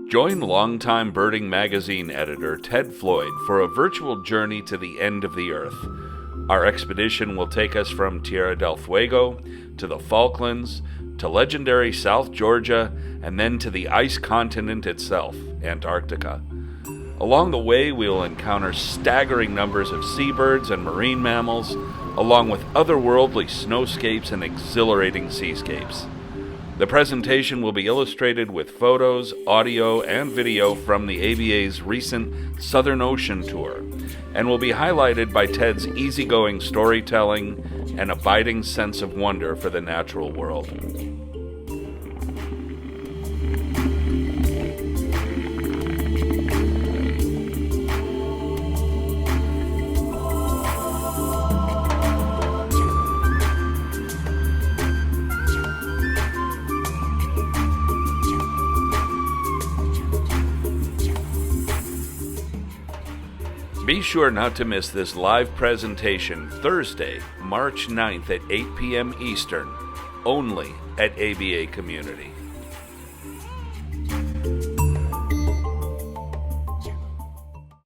Join longtime birding magazine editor Ted Floyd for a virtual journey to the end of the Earth. Our expedition will take us from Tierra del Fuego to the Falklands, to legendary South Georgia, and then to the ice continent itself, Antarctica. Along the way, we will encounter staggering numbers of seabirds and marine mammals, along with otherworldly snowscapes and exhilarating seascapes. The presentation will be illustrated with photos, audio, and video from the ABA's recent Southern Ocean tour, and will be highlighted by Ted's easygoing storytelling and abiding sense of wonder for the natural world. Be sure not to miss this live presentation Thursday, March 9th at 8 p.m. Eastern, only at ABA Community.